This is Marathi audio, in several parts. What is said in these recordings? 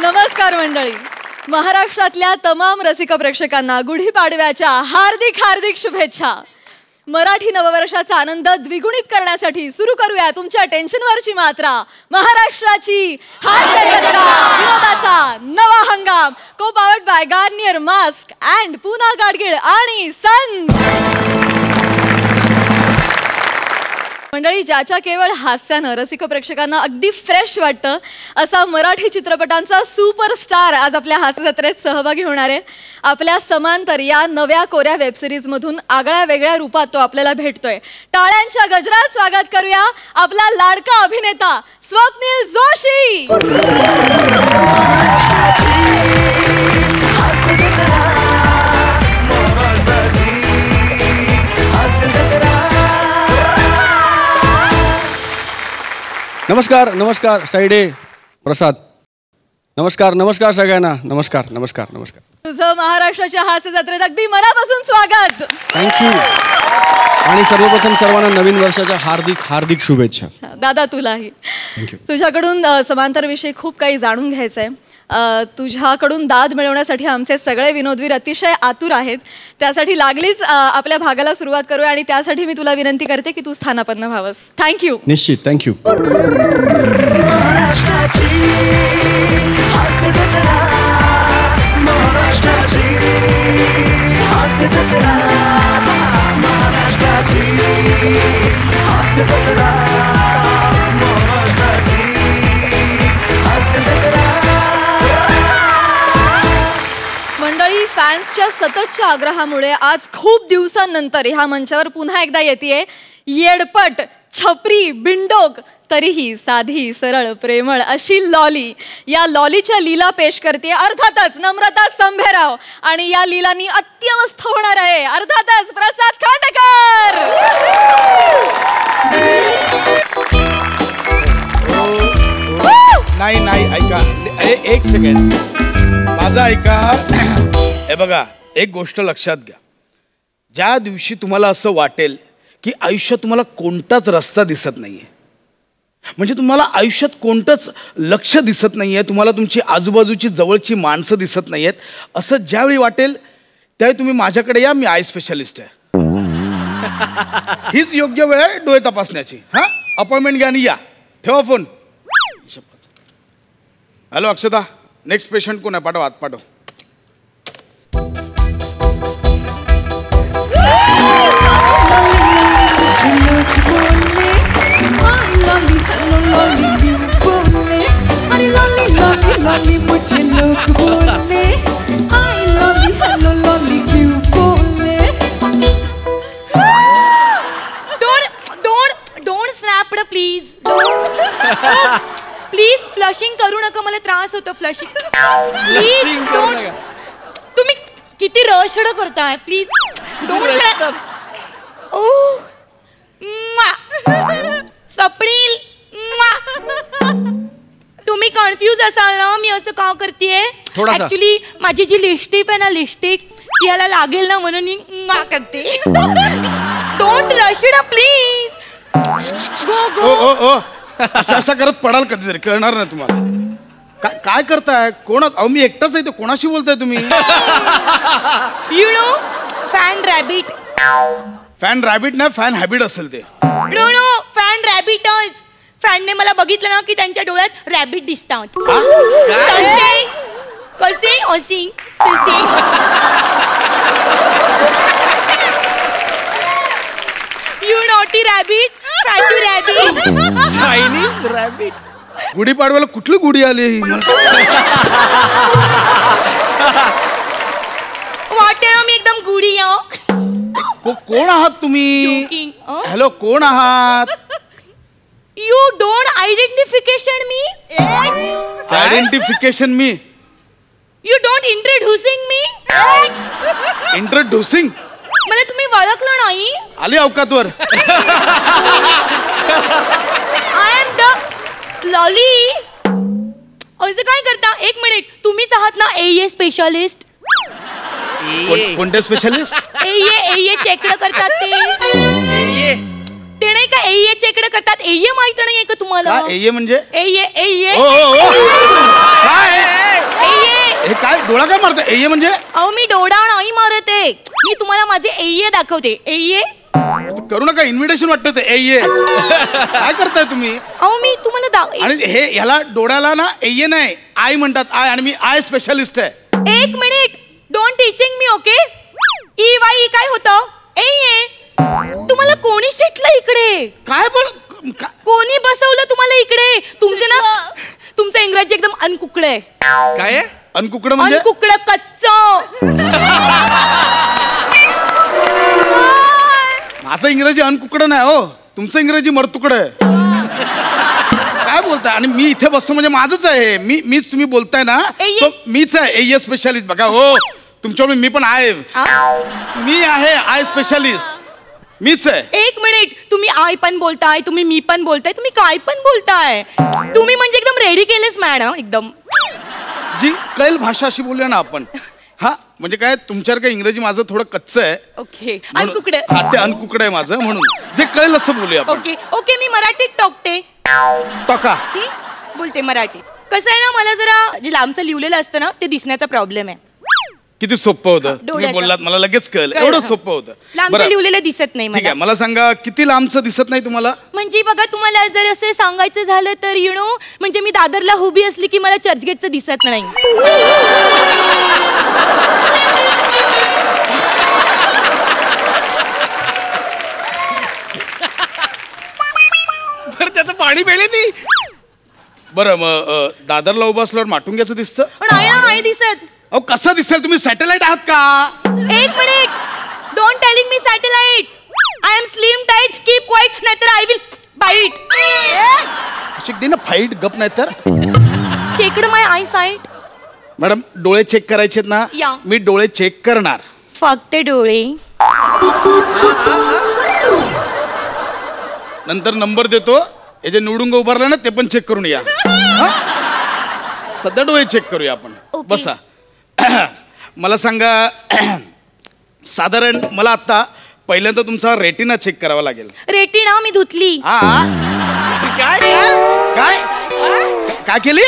नमस्कार मंडळी. महाराष्ट्रातल्या तमाम रसिक प्रेक्षकांना गुढीपाडव्याच्या हार्दिक हार्दिक शुभेच्छा. मराठी नववर्षाचा आनंद द्विगुणित करण्यासाठी सुरू करूया तुमच्या टेन्शनवरची मात्रा. महाराष्ट्राची हास्य जत्रा, विनोदाचा नवा हंगाम. Co powered by Garnier mask and Puna Gadgil आणि सन्स. मंडळी, ज्याच्या केवळ हास्यानं रसिक प्रेक्षकांना अगदी फ्रेश वाटतं असा मराठी चित्रपटांचा सुपरस्टार आज आपल्या हास्य जत्रेत सहभागी होणार आहे. आपल्या समांतर या नव्या कोऱ्या वेबसिरीजमधून आगळ्या वेगळ्या रूपात तो आपल्याला भेटतोय. टाळ्यांच्या गजरात स्वागत करूया आपला लाडका अभिनेता स्वप्नील जोशी. नमस्कार नमस्कार साईडे प्रसाद. नमस्कार नमस्कार सगळ्यांना. नमस्कार नमस्कार नमस्कार. तुझं महाराष्ट्राच्या हास्य जत्रेत अगदी मनापासून स्वागत. थँक्यू. आणि सर्वप्रथम सर्वांना नवीन वर्षाच्या हार्दिक हार्दिक शुभेच्छा. दादा तुलाही. तुझ्याकडून समांतर विषयी खूप काही जाणून घ्यायचं आहे. तुझ्याकडून दाद मिळवण्यासाठी आमचे सगळे विनोदवीर अतिशय आतुर आहेत. त्यासाठी लागलीच आपल्या भागाला सुरुवात करूया आणि त्यासाठी मी तुला विनंती करते की तू स्थानापन्न व्हावंस. थँक्यू. निश्चित. थँक्यू. मंडळी, फॅन्सच्या सततच्या आग्रहामुळे आज खूप दिवसांनंतर ह्या मंचावर पुन्हा एकदा येतेय येडपट, छपरी, बिंडोक तरीही साधी, सरळ, प्रेमळ अशी लॉली. या लॉलीच्या लीला पेश करते अर्थातच नम्रता संभेराव. आणि या लीलांनी अत्यवस्थ होणार आहे अर्थातच प्रसाद खांडेकर. नाही नाही, ऐका एक सेकंड माझा ऐका. हे बघा, एक गोष्ट लक्षात घ्या. ज्या दिवशी तुम्हाला असं वाटेल की आयुष्यात तुम्हाला कोणताच रस्ता दिसत नाहीये, म्हणजे तुम्हाला आयुष्यात कोणतंच लक्ष दिसत नाहीये, तुम्हाला तुमची आजूबाजूची जवळची माणसं दिसत नाहीयेत, असं ज्यावेळी वाटेल त्यावेळी तुम्ही माझ्याकडे या. मी आय स्पेशालिस्ट आहे. हीच योग्य वेळ आहे डोळे तपासण्याची. हां, अपॉइंटमेंट घ्या आणि या. ठेवा फोन. हॅलो अक्षता, नेक्स्ट पेशंट कोण आहे? पाठव, आत पाठव. Don't snap please. Please flushing करू नका, मला त्रास होतो फ्लशिंग. प्लीज तुम्ही किती रशड करताय. Please don't. ओह स्वप्नील, तुम्ही कन्फ्यूज असाल ना मी असं का करतेय. ऍक्च्युली माझी जी लिपस्टिक आहे ना, लिपस्टिक ती याला लागेल ना म्हणून मी करते. Don't rush it please. Go go. असं करत पडाल कधीतरी, कळणार नाही तुम्हाला. काय करताय? कोण? अहो मी एकटाच आहे. कोणाशी बोलताय तुम्ही? You know fan rabbit. Fan rabbit नाही, फॅन हॅबिट असेल ते. नो नो, फॅन रॅबिटच. फॅनने मला बघितलं ना की त्यांच्या डोळ्यात रॅबिट दिसतात. कसे असे you naughty rabbit, fatty rabbit, Chinese rabbit. गुढीपाडव्याला कुठली गुढी आली? वाटते ना मी एकदम गुढी. कोण आहात तुम्ही? हॅलो, कोण आहात? You don't identification me. Identification me. You don't introducing me. Introducing मला तुम्ही ओळखलं नाही. आली अवकातवर. I am the lolly. असं काय करता? एक मिनिट, तुम्हीच आहात ना एए स्पेशालिस्ट? कोणते स्पेशालिस्ट? एए चेकडं करतात ते नाही का? एए चेकडं करतात. एए माहित नाहीये का तुम्हाला? एए म्हणजे? एए काय डोळा काय मारता? एये म्हणजे? अहो मी डोळा नाही मारत आहे, मी तुम्हाला माझे एये दाखवते. एये करू नका, इन्व्हिटेशन वाटतं ते. एये काय करताय तुम्ही? अहो मी तुम्हाला आणि हे ह्याला डोळ्याला ना एये नाही, आय म्हणतात. आय, आणि मी आय स्पेशालिस्ट आहे. एक minute, don't teaching me, okay? E Y काय होतं? एये. तुम्हाला कोणी शिकलं इकडे? काय बोल? कोणी बसवलं तुम्हाला इकडे? तुमचं इंग्रजी एकदम अनकुकड आहे. काय? अनकुकडं म्हणजे? अनकुकड, कच्च. माझं इंग्रजी अनकुकडं नाही हो, तुमचं इंग्रजी मरतुकडं आहे. काय बोलताय? आणि मी इथे बसतो म्हणजे माझंच आहे. मीच तुम्ही बोलताय ना, तो मीच आहे एय स्पेशालिस्ट. बघा हो, तुमच्यावर मी पण आहे. मी आहे आय स्पेशालिस्ट, मीच आहे. एक मिनिट, तुम्ही आय पण बोलताय, तुम्ही मी पण बोलताय, तुम्ही काय पण बोलताय. तुम्ही म्हणजे एकदम रेडी केलेस मॅडम, एकदम जी कैल भाषा अशी बोलूया ना आपण. हा म्हणजे काय, तुमच्यावर काय इंग्रजी माझं थोडं कच्चं आहे. Okay, uncooked. हा, ते अनकुकडं आहे माझं, म्हणून जे कळेल असं बोलूया आपण. ओके ओके, मी मराठीत टोकते. टोका. बोलते मराठी. कसं आहे ना, मला जरा जे लांबचं लिहिलेलं असतं ना, ते दिसण्याचा प्रॉब्लेम आहे. किती सोपं होतं तुम्ही बोललात, मला लगेच कळलं. एवढं सोपं होतं. लांबचं लिहिलेलं दिसत नाही ठीक आहे, मला सांगा किती लांबचं दिसत नाही तुम्हाला? म्हणजे बघा, तुम्हाला जर असं सांगायचं झालं तर म्हणजे मी दादरला उभी असली की मला चर्चगेटचं दिसत नाही. बरं त्याचं पाणी पेले नाही. बरं मग दादरला उभं असल्यावर माटुंग्याचं दिसतं? नाही दिसत. अहो कसं दिसेल? तुम्ही सॅटेलाइट आहात का? एक minute, don't telling me satellite. I am slim tight, keep quiet, नाहीतर आय विल बाईट. शिकते ना फाईट, गप नाही तर. Checked my eye sight. Madam डोळे चेक करायचे ना? या. मी डोळे चेक करणार. फक्त डोळे. नंतर नंबर देतो, हे जे निवडून उभारला ना ते पण चेक करून या. सध्या डोळे चेक करूया आपण. बसा. मला सांगा, साधारण मला आता पहिल्यांदा तुमचा रेटिना चेक करावा लागेल. रेटिना मी धुतली. काय काय काय केली?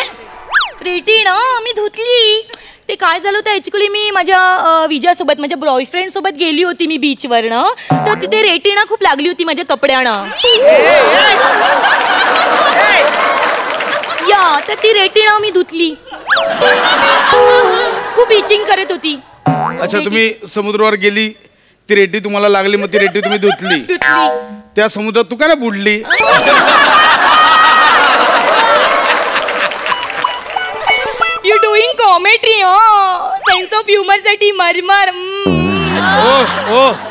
रेटिना मी धुतली. ते काय झालं होतं, ऍक्च्युली मी माझ्या विजयासोबत, माझ्या बॉयफ्रेंड सोबत गेली होती मी बीचवरनं. तर तिथे रेटिना खूप लागली होती माझ्या कपड्यानं. या, तर ती रेटिना मी धुतली. खूप इचिंग करत होती. अच्छा, तुम्ही समुद्रावर गेली, ती रेटी तुम्हाला लागली, मग ती रेटी तुम्ही धुतली. त्या समुद्रात तू काय ना बुडली? You doing comedy. Sense of humour साठी मरमर.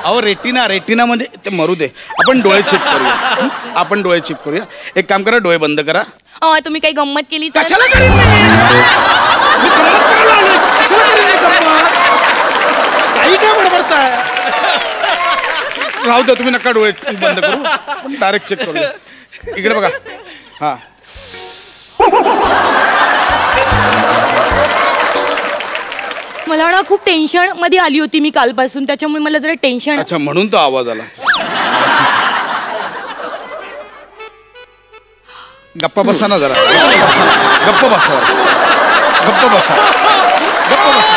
अहो रेटिना म्हणजे ते मरू दे, आपण डोळे चेक करूया. आपण डोळे चेक करूया. एक काम करा, डोळे बंद करा. तुम्ही काही गंमत केली तर? कशाला करीन मी? मी गंमत करायला आलोय. कशाला करीन मी गंमत? काही काय बडबडताय? राहू द्या, तुम्ही नका डोळे बंद करू, आपण डायरेक्ट चेक करूया. इकडे बघा. हा, मला ना खूप टेन्शन मध्ये आली होती मी कालपासून, त्याच्यामुळे मला जरा टेन्शन. अच्छा, म्हणून तो आवाज आला. गप्पा बसा ना जरा. गप्प बसा. गप्प बसा. गप्प बसा.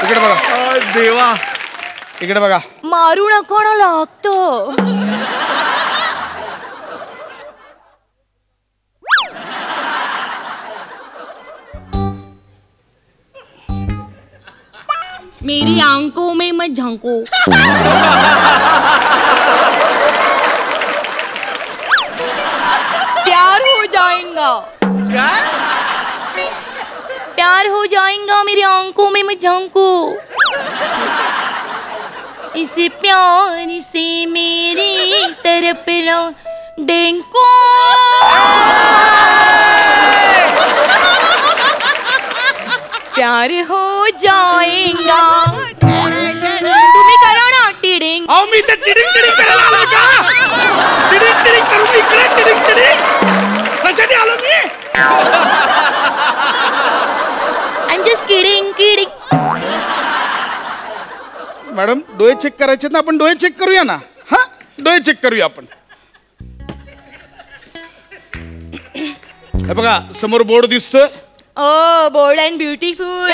इकडे बघा. देवा, इकडे बघा. मारू नको ना, लागतो. मेरी आंखों में मत झांको. प्यार हो जाएगा. प्यार हो जाएगा, मेरी आंखों में मत झांको. इस प्यार से मेरी तरफ देखो. प्यार हो जाएगा. तुम्ही करा ना टिडिंग. अहो मी तर टिडिंग करायला आलो का? टिडिंग करू मी इकडे. टिडिंग कशासाठी आलो मी? I'm just kidding. मॅडम डोळे चेक करायचे ना, आपण डोळे चेक करूया ना. हा, डोळे चेक करूया आपण. हे बघा समोर बोर्ड दिसतोय. ओ bold and beautiful.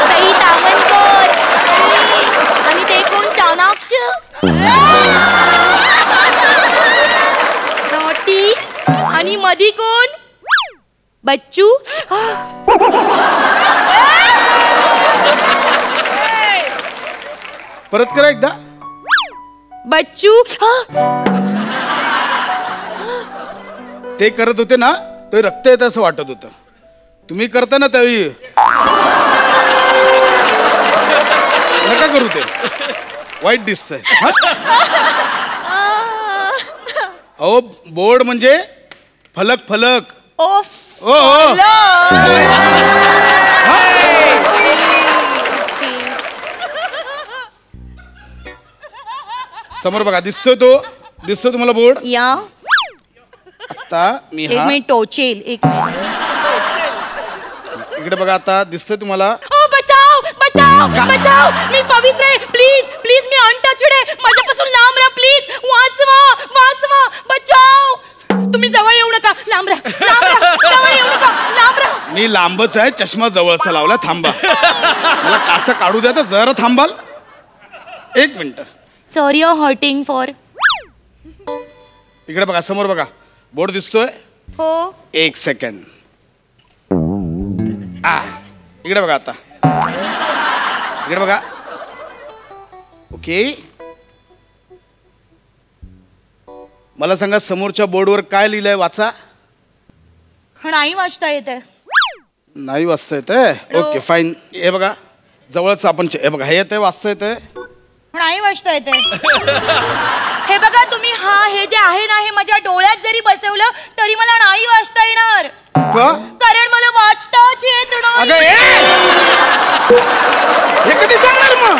Sai Tamankar. आणि ते कोण चाणाक्ष. नॉटी. आणि मधी कोण बच्चू. परत करा एकदा. बच्चू. ते करत होते ना ते रक्त येत असं वाटत होतं. तुम्ही करता ना त्यावेळी नका करू ते वाईट दिसतंय. अहो बोर्ड म्हणजे फलक फलक. ओफ. ओ हो. समोर बघा दिसतोय दिसतोय तुम्हाला बोर्ड. या आता मी एक मिनिट टोचेल. एक मिनिट. इकडे बघा आता दिसतोय तुम्हाला. ओ बचाव बचाव बचाव. मी पवित्र आहे. प्लीज प्लीज मी अनटचड आहे. माझ्यापासून लांब राहा प्लीज. वाचवा वाचवा. बचाव. तुम्ही जवळ येऊ नका. लांब राहा. लांब राहा. जवळ येऊ नका. लांब राहा. मी लांबच आहे. चष्मा जवळचा लावला. थांबा. मला काचा काढू द्या तर जरा थांबाल. एक minute. Sorry you hurting for. इकडे बघा समोर बघा बोर्ड दिसतोय. हो. एक सेकंड. इकडे बघा आता. इकडे बघा. ओके मला सांगा समोरच्या बोर्डवर काय लिहिलंय वाचा. नाही वाचता येते. नाही वाचता येते. Okay fine. हे बघा जवळच आपण हे बघा हे येतंय वाचता येतंय. नाही वाचता येते. हे बघा तुम्ही हे जे आहे ना हे माझ्या डोळ्यात जरी बसवलं तरी मला नाही वाचता येणार. कारण मला वाचताच येत नाही. हे कधी सांगणार मग.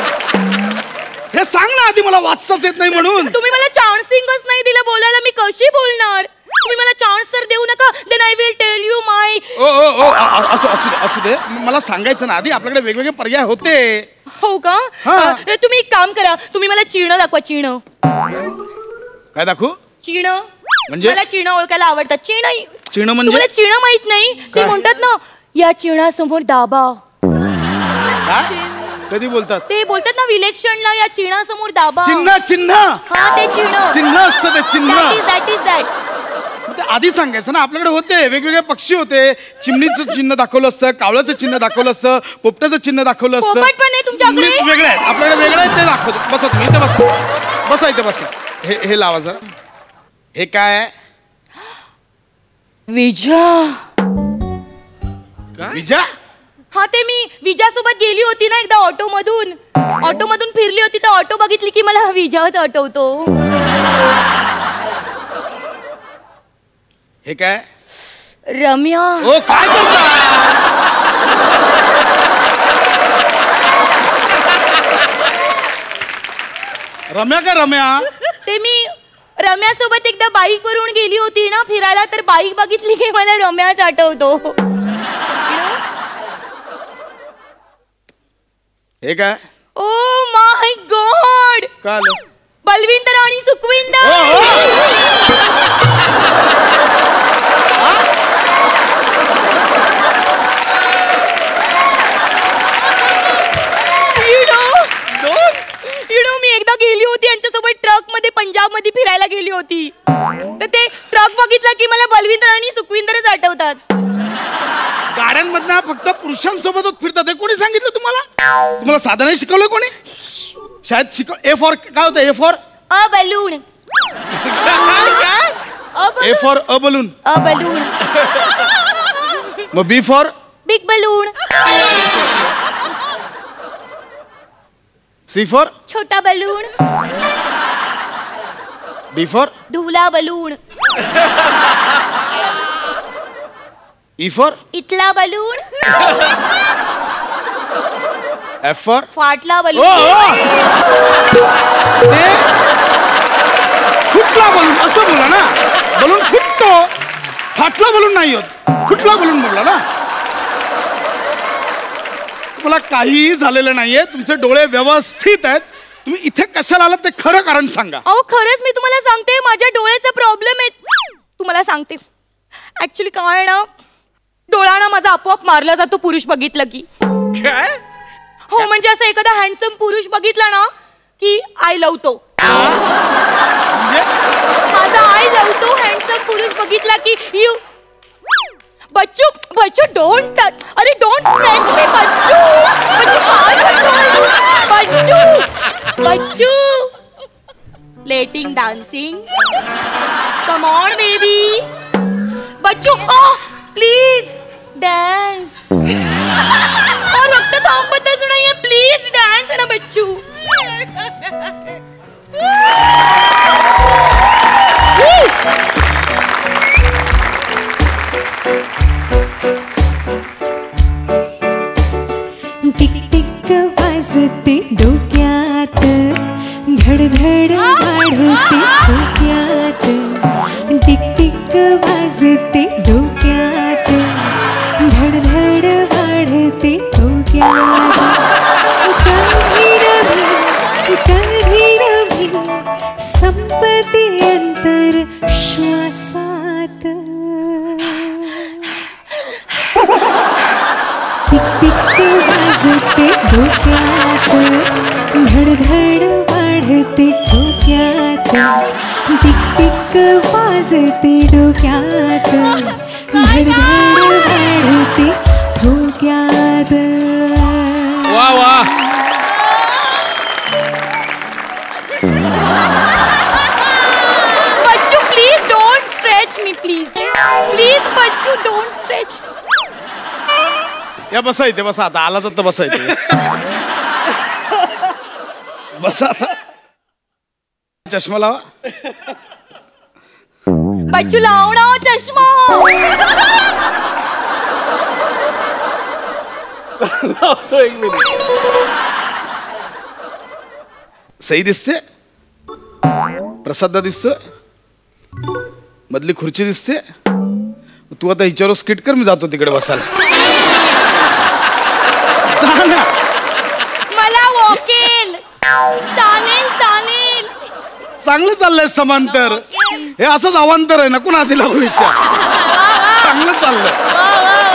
हे सांग ना आधी मला वाचताच येत नाही म्हणून. तुम्ही मला चान्सिंगच नाही दिलं बोलायला. मी कशी बोलणार. तुम्ही मला चान्स तर देऊ नका. Then I will tell you my. Oh असू दे. मला सांगायचं ना आधी. आपल्याकडे वेगवेगळे पर्याय होते. हो का. तुम्ही एक काम करा. तुम्ही मला चिन्ह दाखवा. चिन्ह काय दाखवू. चिन्ह म्हणजे मला चिन्ह ओळखायला आवडतात. चिन्ह म्हणजे तुम्हाला चिन्ह माहित नाही. ते म्हणतात ना या चिन्हासमोर दाबा. कधी बोलतात. ते बोलतात ना इलेक्शनला या चिन्हासमोर दाबा. चिन्ह चिन्ह. हा ते चिन्ह. चिन्ह असतं ते चिन्ह. That is that. ते आधी सांगायचं ना. आपल्याकडे होते वेगवेगळे पक्षी होते. चिमणीचं चिन्ह दाखवलं असतं. कावळ्याचं चिन्ह दाखवलं असतं. पोपटाचं चिन्ह दाखवलं असतं. पोपट पण आहे तुमच्याकडे. वेगळे आहेत. आपल्याकडे वेगळं आहे ते दाखवतो. बसा तुम्ही इथे बसा. बसा इथे बसा. हे लावा जरा. हे काय आहे. विजा. विजा. हा ते मी विजा सोबत गेली होती ना एकदा ऑटो मधून फिरली होती तर ऑटो बघितली की मला विजाच आठवतो. हे काय. रम्या. ओ काय करता. रम्या का रम्या. ते मी रम्या सोबत एकदा बाईक वरून गेली होती ना फिरायला तर बाईक बघितली की मला रम्याच आठवतो. हे काय. Oh my God. काय. बलविंदर आणि सुखविंदर. मी एकदा गेली होती यांच्यासोबत ट्रक मध्ये पंजाब मध्ये फिरायला गेली होती तर ते ट्रक बघितला की मला बलविंदर आणि सुखविंदरच आठवतात. गाड्यांमधनं फक्त पुरुषांसोबतच फिरतात. हे कोणी सांगितलं तुम्हाला साधं नाही शिकवलं कोणी. शाळेत ए फॉर काय होतं. A for a balloon. A for a balloon. A balloon. मग B for big balloon. C for छोटा बलून. डी फॉर धुला बलून. ई फॉर इथला बलून. एफ फॉर फाटला बलून. फुटला बलून असं बोला ना. बलून फुटतो. फाटला बलून नाही होत. फुटला बलून बोलला ना. तुम्हाला काहीही झालेलं नाहीये. तुमचे डोळे व्यवस्थित आहेत. तुम्ही इथे कशाला आलात ते खरं कारण सांगा. अहो खरंच मी तुम्हाला सांगते माझ्या डोळ्याचा प्रॉब्लेम आहे. तुम्हाला सांगते ऍक्च्युली काय ना डोळा माझा आपोआप मारला जातो पुरुष बघितलं की. काय? हो म्हणजे असं एखादा हँडसम पुरुष बघितला ना की आय लव्ह तो. माझा आय लव्ह तो हँडसम पुरुष बघितला की यू. बच्चू बच्चू डोंट अरे don't stretch me Bachchu. Bachchu Bachchu letting dancing come on baby. Bachchu please dance. और वक्त थांबतच नाहीये प्लीज डान्स ना बच्चू. टिक टिक वाजते डोक्यात धडधड वाढते डोक्यात. टिक टिक वाजते डोक्यात धडधड वाढते डोक्यात. कधी रवी संपते अंतर श्वासात. टिक टिक वाजते डोक्यात धडधड वाढते डोक्यात. टिक टिक वाजते डोक्यात धडधड वाढते डोक्यात. वा वा. Bachchu please don't stretch me please please Bachchu don't stretch. या बसा इथे बसा आता आला तर बसा इथे. बसा आता. चष्मा लावा. बच्चू लाव ना चष्मा. एक मिनिट. सही दिसते. प्रसाद दिसतोय. मधली खुर्ची दिसते. तू आता हिच्यावर स्किट कर मी जातो तिकडे बसायला. मला वॉकेल चालेल चालेल. चांगलं चाललंय समांतर. हे असंच अवांतर आहे नको ना तिला विचार. चांगलं चाललंय.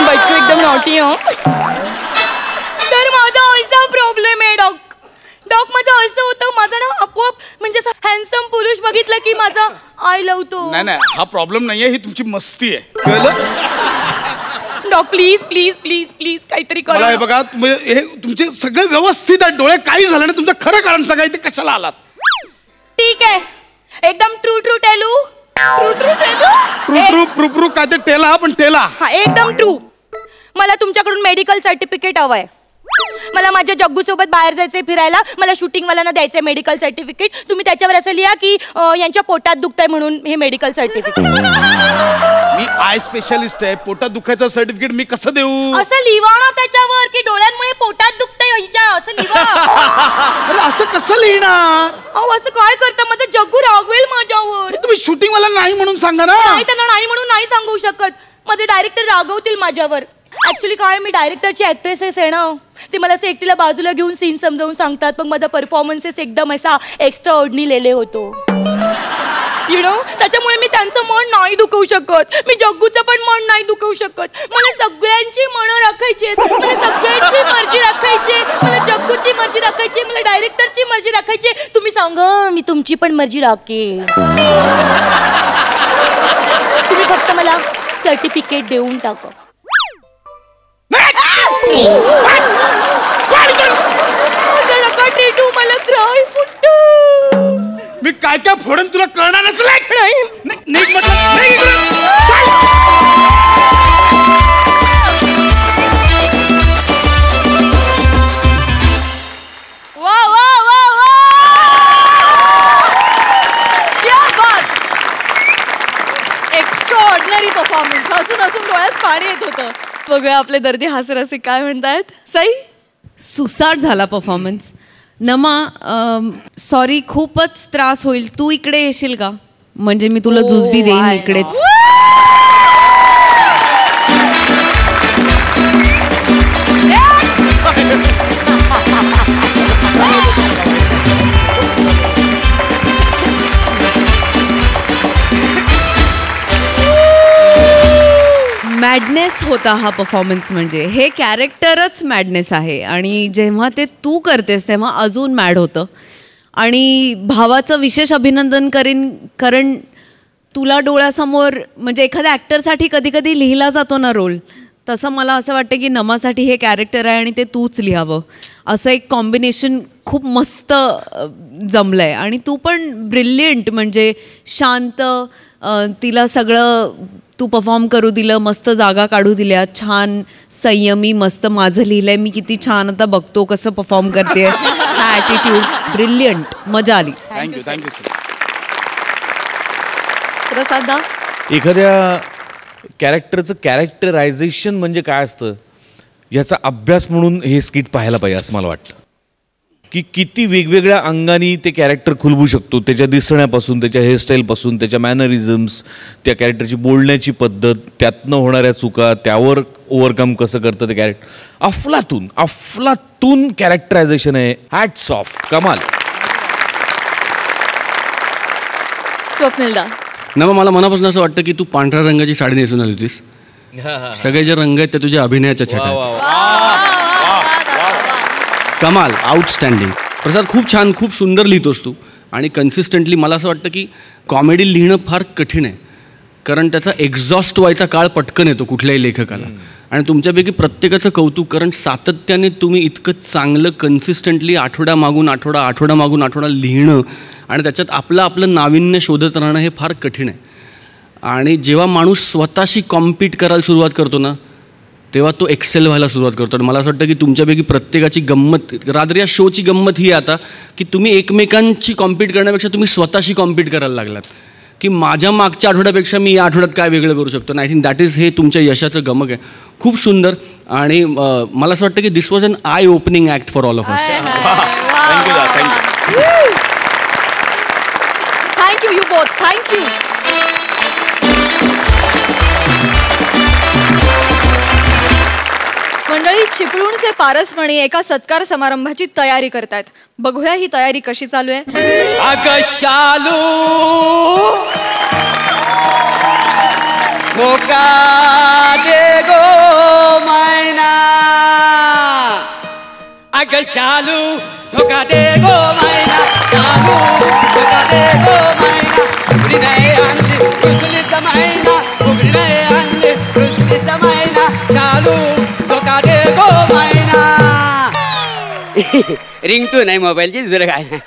बच्चू एकदम नॉटी हो. तर माझा असा प्रॉब्लेम आहे डॉक. माझं असं होतं माझं ना आपोआप म्हणजे हँडसम पुरुष बघितलं की माझा आय लव्ह तो. नाही हा प्रॉब्लेम नाहीये ही तुमची मस्ती आहे कळलं. Doc please please please please काहीतरी मला हे करा. बघा हे तुमचे सगळे व्यवस्थित आहेत डोळे. काही झालं नाही तुमचं खरं कारण सांगा इथे कशाला आलात. ठीक आहे एकदम ट्रू ट्रू टेलू. ट्रू ट्रू टेलू. प्रू काय ते टेला पण टेला. हा एकदम ट्रू. मला तुमच्याकडून मेडिकल सर्टिफिकेट हवंय. मला माझ्या जग्गू सोबत बाहेर जायचंय फिरायला. मला शूटिंग वाल्यांना द्यायचंय मेडिकल सर्टिफिकेट. तुम्ही त्याच्यावर असं लिहा की यांच्या पोटात दुखतंय म्हणून हे medical certificate. Me I specialist आहे. पोटात दुखायचं सर्टिफिकेट मी कसं देऊ. असं लिहा ना त्याच्यावर की डोळ्यांमुळे पोटात दुखतंय हिच्या असं लिहा. अरे असं कसं लिहिणार. अहो असं काय करता माझं जग्गू रागवेल माझ्यावर. तुम्ही शूटिंग वाला नाही म्हणून सांगा ना. नाही त्यांना नाही म्हणून नाही सांगू शकत. माझे डायरेक्टर रागवतील माझ्यावर. ऍक्च्युली काय मी डायरेक्टरची ऍक्ट्रेसेस आहे ना. ते मला असं एकटीला बाजूला घेऊन सीन समजावून सांगतात. मग माझा परफॉर्मन्सेस एकदम असा एक्स्ट्रा ऑर्डिनरी लेले होतो यु नो. त्याच्यामुळे मी त्यांचं मन नाही दुखवू शकत. मी जग्गूचं पण मन नाही दुखवू शकत. मला सगळ्यांची मनं राखायची आहेत. मला सगळ्यांची मर्जी राखायची. मला जग्गूची मर्जी राखायची. मला डायरेक्टरची मर्जी राखायची. तुम्ही सांगा मी तुमची पण मर्जी राखेल. तुम्ही फक्त मला सर्टिफिकेट देऊन टाका. मला क्राय फुट. मी काय काय फोडून तुला कळणारच नाही. म्हटलं वा वा वा वा. क्या बात. Extra ordinary performance. हसून हसून डोळ्यात पाणी येत होतं. बघूया आपले दर्दी हास्यरसिक काय म्हणतायत. सई. सुसाट झाला परफॉर्मन्स. नमा सॉरी खूपच त्रास होईल. तू इकडे येशील का म्हणजे मी तुला जुजबी देईन इकडेच. मॅडनेस होता हा परफॉर्मन्स. म्हणजे हे कॅरेक्टरच मॅडनेस आहे आणि जेव्हा ते तू करतेस तेव्हा अजून मॅड होतं. आणि भावाचं विशेष अभिनंदन करीन, कारण तुला डोळ्यासमोर म्हणजे एखाद्या ॲक्टरसाठी कधी कधी लिहिला जातो ना रोल, तसं मला असं वाटतं की नमासाठी हे कॅरेक्टर आहे आणि ते तूच लिहावं. असं एक कॉम्बिनेशन खूप मस्त जमलं आहे. आणि तू पण ब्रिलियंट, म्हणजे शांत, तिला सगळं तू परफॉर्म करू दिलं, मस्त जागा काढू दिल्या, छान संयमी, मस्त. माझं लिहिलं आहे मी किती छान, आता बघतो कसं परफॉर्म करते. हा ॲटिट्यूड ब्रिलियंट, मजा आली. Thank you sir. प्रसादा, एखाद्या कॅरेक्टरचं कॅरेक्टरायझेशन म्हणजे काय असतं याचा अभ्यास म्हणून हे स्किट पाहायला पाहिजे असं मला वाटतं. की किती वेगवेगळ्या अंगाने ते कॅरेक्टर खुलवू शकतो, त्याच्या दिसण्यापासून, त्याच्या हेअरस्टाईलपासून, त्याच्या मॅनरिझम्स, त्या कॅरेक्टरची बोलण्याची पद्धत, त्यातनं होणाऱ्या चुका, त्यावर ओव्हरकम कसं करतं ते कॅरेक्टर. अफलातून कॅरेक्टरायझेशन आहे. हॅट्स ऑफ, कमाल. स्वप्नीलदा. नमा, मला मनापासून असं वाटतं की तू पांढऱ्या रंगाची साडी नेसून आली होतीस. सगळे जे रंग आहेत ते तुझ्या अभिनयाच्या छटा आहेत. कमाल, आउटस्टँडिंग. प्रसाद, खूप छान, खूप सुंदर लिहितोस तू. आणि कन्सिस्टंटली मला असं वाटतं की कॉमेडी लिहिणं फार कठीण आहे, कारण त्याचा एक्झॉस्ट व्हायचा काळ पटकन येतो कुठल्याही लेखकाला. आणि तुमच्यापैकी प्रत्येकाचं कौतुक, कारण सातत्याने तुम्ही इतकं चांगलं कन्सिस्टंटली आठवड्यामागून आठवडा लिहिणं आणि त्याच्यात आपलं नाविन्य शोधत राहणं हे फार कठीण आहे. आणि जेव्हा माणूस स्वतःशी कॉम्पीट करायला सुरुवात करतो ना, तेव्हा तो एक्सेल व्हायला सुरुवात करतो. आणि मला असं वाटतं की तुमच्यापैकी प्रत्येकाची गंमत, रादर या शोची गंमत ही आता की तुम्ही एकमेकांची कॉम्पीट करण्यापेक्षा तुम्ही स्वतःशी कॉम्पीट करायला लागलात. की माझ्या मागच्या आठवड्यापेक्षा मी या आठवड्यात काय वेगळं करू शकतो. आय थिंक दॅट इज हे तुमच्या यशाचं गमक आहे. खूप सुंदर. आणि मला असं वाटतं की this was an eye opening act for all of us. Thank you you both. Thank you. मंडळी, चिपळूणचे पारसमणी एका सत्कार समारंभाची तयारी करतायत. बघूया ही तयारी कशी चालू आहे. अगं शालू धोका दे गो मैना, अगं शालू धोका दे गो मैना, शालू धोका दे गो मैना. उघडी नाही आणली रुसलीचा मैना, उघडी नाही आणली रुसलीचा मैना, शालू धोका दे गो मैना. रिंगटोन आहे मोबाईलची, दुसरं काय नाही.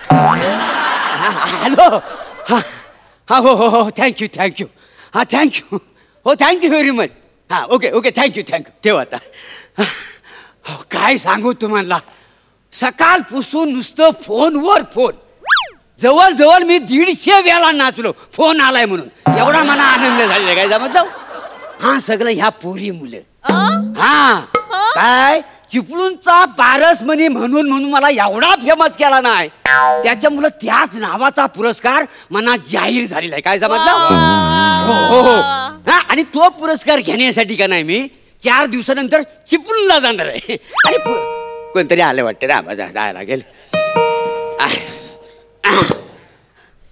हॅलो. हा हो थँक्यू. हा थँक्यू. हो थँक्यू व्हेरी मच. हां ओके थँक्यू. ठेव आता. हो काय सांगू तुम्हाला, सकाळपासून नुसतं फोनवर फोन. जवळ मी 150 वेळा नाचलो फोन आलाय म्हणून. एवढा मला आनंद झालेला काय जमत. हा सगळं ह्या पोरी मुलं. हा काय चिपळूणचा पारसमणी म्हणून मला एवढा फेमस केला नाही, त्याच्यामुळं त्याच नावाचा पुरस्कार मला जाहीर झालेला आहे. काय समजलं. हो. हा आणि तो पुरस्कार घेण्यासाठी का नाही मी 4 दिवसानंतर चिपळूणला जाणार आहे. आणि कोणतरी आलं वाटतं ना, जायला लागेल.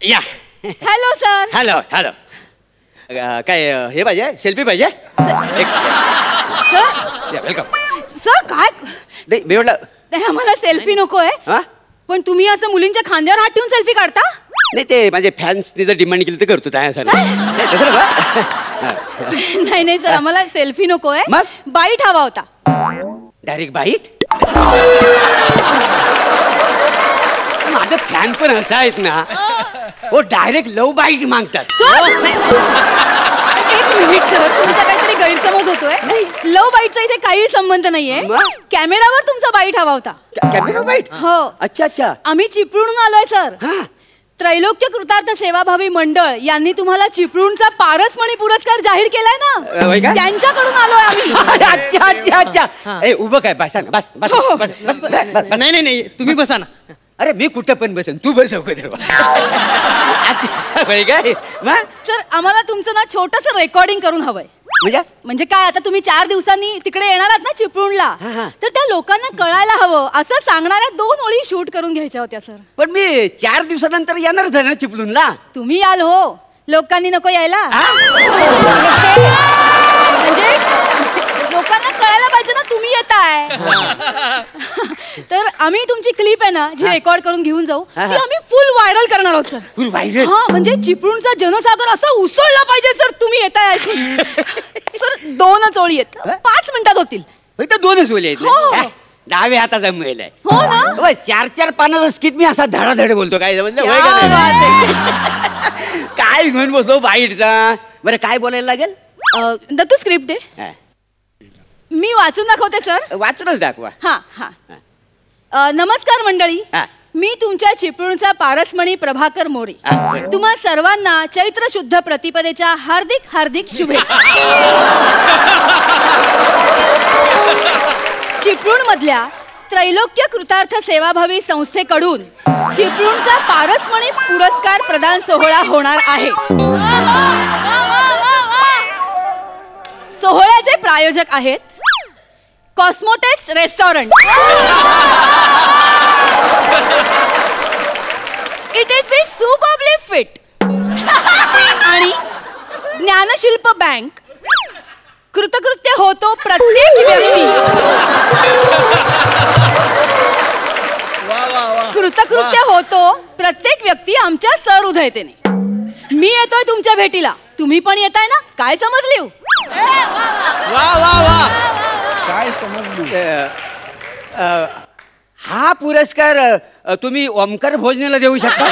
या. Hello sir. हॅलो. काय हे पाहिजे, सेल्फी पाहिजे. वेलकम. सर काय नाही मी म्हटलं आम्हाला सेल्फी नकोय, पण तुम्ही असं मुलींच्या खांद्यावर हात ठेवून सेल्फी काढता. नाही ते माझे फॅन्सने जर डिमांड केली तर करतो. काय सर नाही सर, आम्हाला सेल्फी नकोय, बाईट हवा होता. Direct bite. माझं फॅन पण असं आहेत ना, हो डायरेक्ट लव बाईट मागतात. एक मिनिट सर, तुमचा काहीतरी गैरसमज होतोय. लव बाईटचा इथे काही संबंध नाहीये. कॅमेरावर तुमचा बाईट हवा होता. Camera bite. हो. अच्छा. आम्ही चिपळूणहून आलोय सर. त्रैलोक्य कृतार्थ सेवाभावी मंडळ यांनी तुम्हाला चिपळूणचा पारसमणी पुरस्कार जाहीर केलाय ना, त्यांच्याकडून आलोय आम्ही. अच्छा. ए उभं काय, बसा ना. बस. नाही तुम्ही बसा ना. अरे मी कुठं पण बसन, तू बस. काय सर, आम्हाला तुमचं ना छोटस रेकॉर्डिंग करून हवंय. म्हणजे काय, आता तुम्ही 4 दिवसांनी तिकडे येणार आहात ना चिपळूणला, तर त्या लोकांना कळायला हवं असं सांगणाऱ्या 2 ओळी शूट करून घ्यायच्या होत्या सर. पण मी 4 दिवसानंतर येणार ना चिपळूणला. तुम्ही याल हो, लोकांनी नको यायला. म्हणजे येताय. तर आम्ही तुमची क्लिप आहे ना जी रेकॉर्ड करून घेऊन जाऊ ती आम्ही फुल व्हायरल करणार आहोत सर. फुल व्हायरल? हा, म्हणजे चिपळूणचा जनसागर असा उसळला पाहिजे सर. तुम्ही येताय सर. 2च ओळी आहेत, 5 मिनिटात होतील. फक्त 2च ओळी आहेत. हो. डावे हाताचा मेल आहे. हो ना. 4 पानाचा स्किट मी असा धडाधड बोलतो. काय समजलं? काय घेऊन बसो बाईटचा. बरं काय बोलायला लागेल? दत्तू स्क्रिप्ट दे. मी वाचून दाखवते सर. वाचूनच दाखवा. हा हा. नमस्कार मंडळी. मी तुमच्या चिपळूणचा पारसमणी प्रभाकर मोरे. तुम्हा सर्वांना चैत्र शुद्ध प्रतिपदेच्या हार्दिक हार्दिक शुभेच्छा. चिपळूण मधल्या त्रैलोक्य कृतार्थ सेवाभावी संस्थेकडून चिपळूणचा पारसमणी पुरस्कार प्रदान सोहळा होणार आहे. सोहळ्याचे प्रायोजक आहेत कॉस्मोटेस्ट restaurant. It is be superbly fit. आणि ज्ञानशिल्प बँक. कृतकृत्य होतो प्रत्येक व्यक्ती. कृतकृत्य होतो प्रत्येक व्यक्ती आमच्या सहृदयतेने. मी येतोय तुमच्या भेटीला. तुम्ही पण येताय ना? काय समजली? काय समजली? हा पुरस्कार तुम्ही ओमकार भोजनेला देऊ शकता.